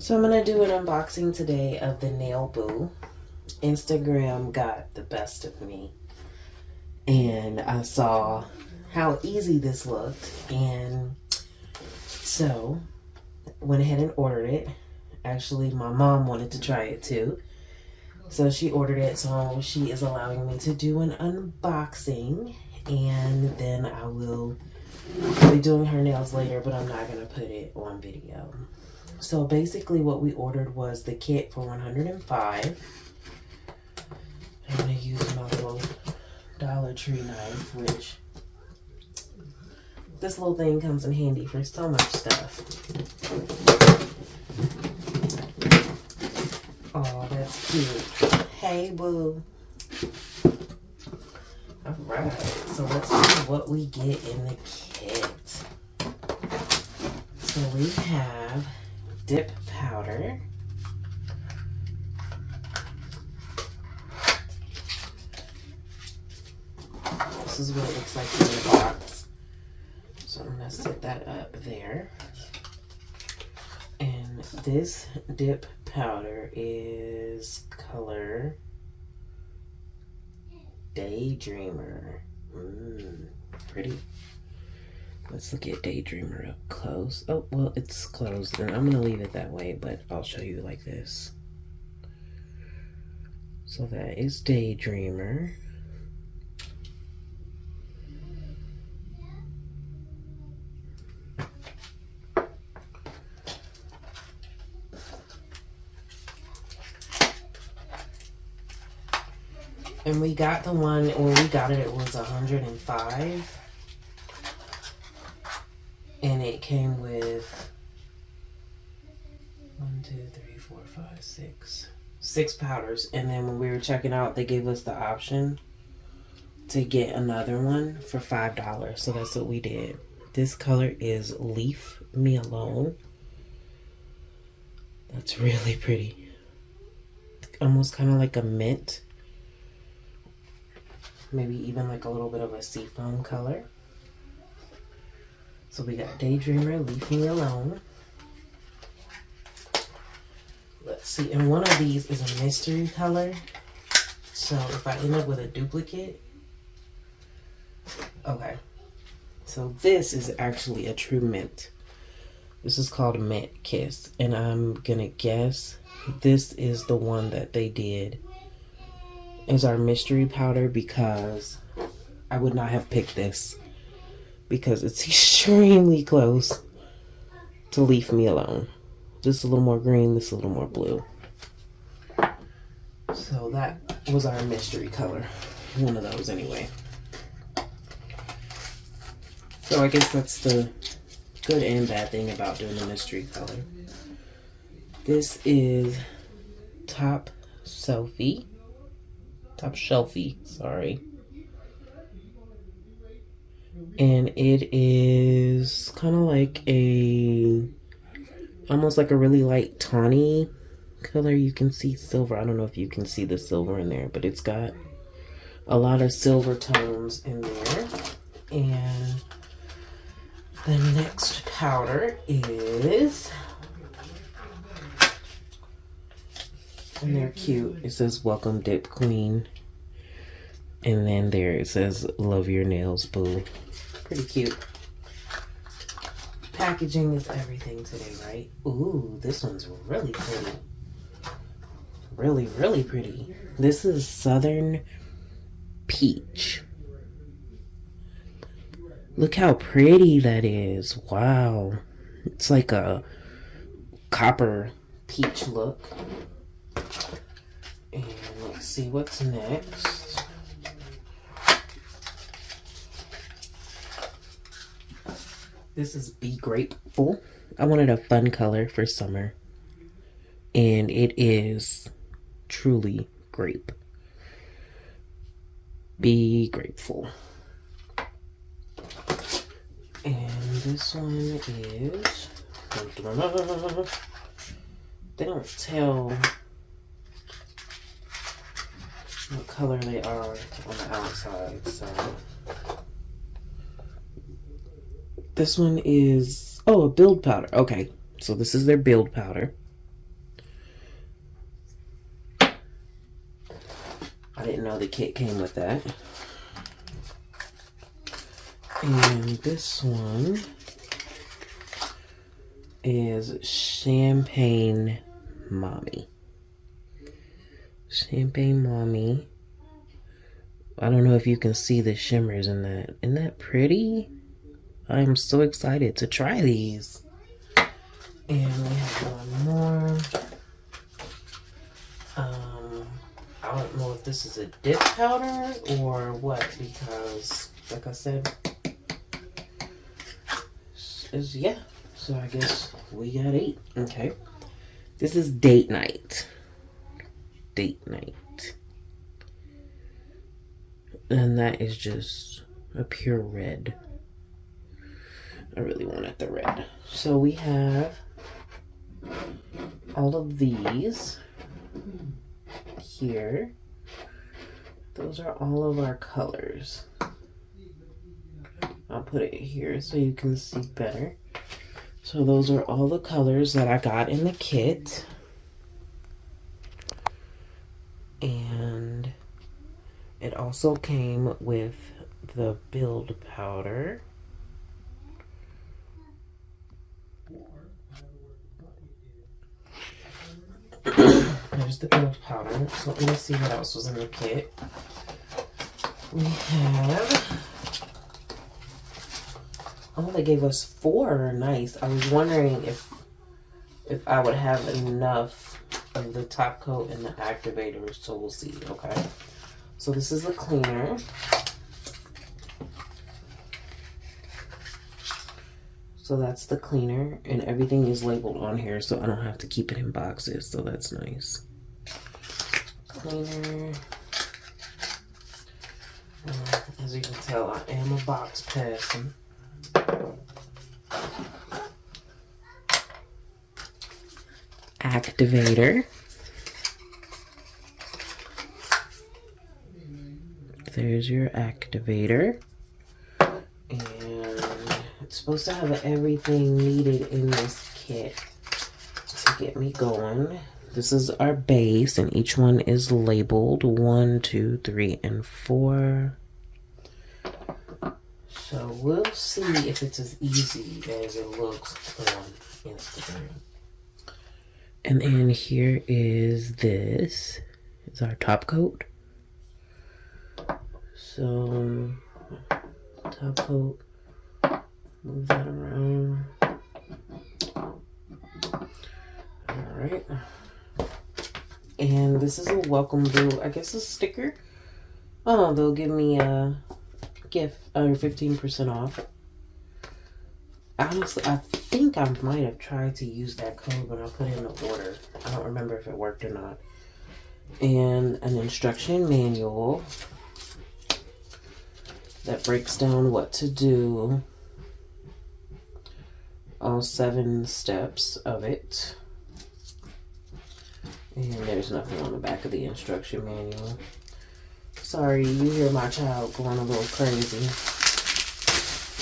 So I'm going to do an unboxing today of the Nail Boo. Instagram got the best of me. And I saw how easy this looked. And so went ahead and ordered it. Actually, my mom wanted to try it too. So she ordered it. So she is allowing me to do an unboxing. And then I will be doing her nails later, but I'm not going to put it on video. So basically what we ordered was the kit for $105. I'm going to use my little Dollar Tree knife, which this little thing comes in handy for so much stuff. Oh, that's cute. Hey, boo. Alright, so let's see what we get in the kit. So we have dip powder. This is what it looks like in the box. So I'm going to set that up there. And this dip powder is color Daydreamer. Pretty. Let's look at Daydreamer up close. Oh, well, it's closed, and I'm going to leave it that way, but I'll show you like this. So that is Daydreamer. And we got the one, when we got it, it was $105. And it came with 6 powders. And then when we were checking out, they gave us the option to get another one for $5. So that's what we did. This color is Leave Me Alone. That's really pretty. Almost kind of like a mint. Maybe even like a little bit of a seafoam color. So we got Daydreamer, Leave Me Alone. Let's see, and one of these is a mystery color. So if I end up with a duplicate. Okay. So this is actually a true mint. This is called Mint Kiss. And I'm gonna guess this is the one that they did as our mystery powder, because I would not have picked this because it's extremely close to Leave Me Alone. Just a little more green, this a little more blue. So that was our mystery color. One of those anyway. So I guess that's the good and bad thing about doing a mystery color. This is Top Shelfie, sorry. And it is kind of like almost like a really light tawny color. You can see silver. I don't know if you can see the silver in there, but it's got a lot of silver tones in there. And the next powder is, and they're cute. It says Welcome Dip Queen. And then there it says Love Your Nails Boo. Pretty cute. Packaging is everything today, right? Ooh, this one's really pretty. Really, really pretty. This is Southern Peach. Look how pretty that is. Wow. It's like a copper peach look. And let's see what's next. This is Be Grateful. I wanted a fun color for summer. And it is truly grape. Be Grateful. And this one is, they don't tell what color they are on the outside, so this one is, oh, a build powder. Okay, so this is their build powder. kit came with that. And this one is Champagne Mommy. Champagne Mommy. I don't know if you can see the shimmers in that. Isn't that pretty? I'm so excited to try these. And we have one more. I don't know if this is a dip powder or what, because like I said, yeah. So I guess we got 8. Okay. This is Date Night. Date Night. And that is just a pure red. I really wanted the red. So we have all of these here. Those are all of our colors. I'll put it here so you can see better. So those are all the colors that I got in the kit. And it also came with the build powder. There's the build powder. So let me see what else was in the kit. We have... Oh, they gave us 4. Nice. I was wondering if I would have enough of the top coat and the activator, so we'll see. Okay. So this is the cleaner. So that's the cleaner, and everything is labeled on here, so I don't have to keep it in boxes. So that's nice. Cleaner. As you can tell, I am a box person. Activator. There's your activator. And it's supposed to have everything needed in this kit to get me going. This is our base, and each one is labeled 1, 2, 3, and 4. So we'll see if it's as easy as it looks on Instagram. And then here is this. It's our top coat. So, top coat. Move that around. Alright. And this is a welcome blue, I guess a sticker. Oh, they'll give me a gift or 15% off. Honestly, I think I might have tried to use that code when I put in the order. I don't remember if it worked or not. And an instruction manual that breaks down what to do. All 7 steps of it. And there's nothing on the back of the instruction manual. Sorry, you hear my child going a little crazy.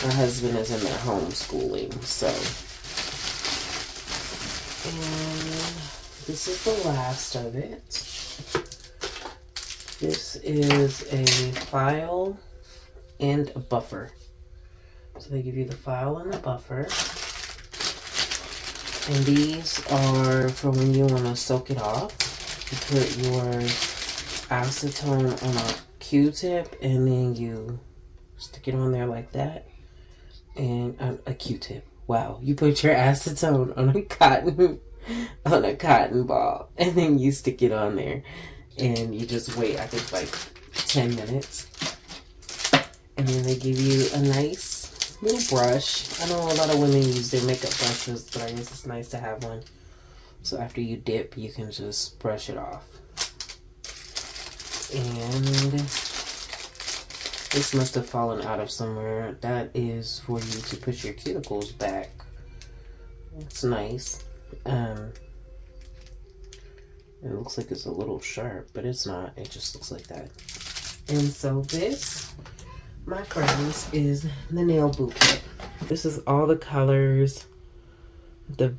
My husband is in there homeschooling, so. And this is the last of it. This is a file and a buffer. So they give you the file and the buffer. And these are for when you want to soak it off. You put your acetone on a Q-tip and then you stick it on there like that. And a Q-tip. Wow, you put your acetone on a cotton ball, and then you stick it on there, and you just wait. I think like 10 minutes, and then they give you a nice little brush. I know a lot of women use their makeup brushes, but I guess it's nice to have one. So after you dip, you can just brush it off. And this must have fallen out of somewhere. That is for you to put your cuticles back. It's nice. It looks like it's a little sharp, but it's not. It just looks like that. And so this, my friends, is the nail boot kit. This is all the colors, the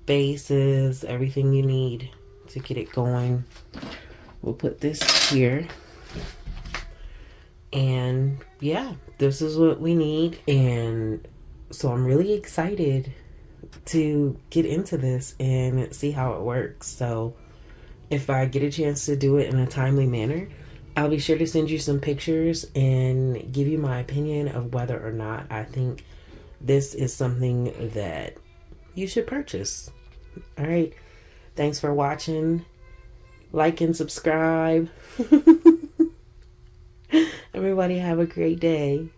bases, everything you need to get it going. We'll put this here. And yeah, this is what we need. And so I'm really excited to get into this and see how it works. So if I get a chance to do it in a timely manner, I'll be sure to send you some pictures and give you my opinion of whether or not I think this is something that you should purchase. All right. Thanks for watching. Like and subscribe. Everybody have a great day.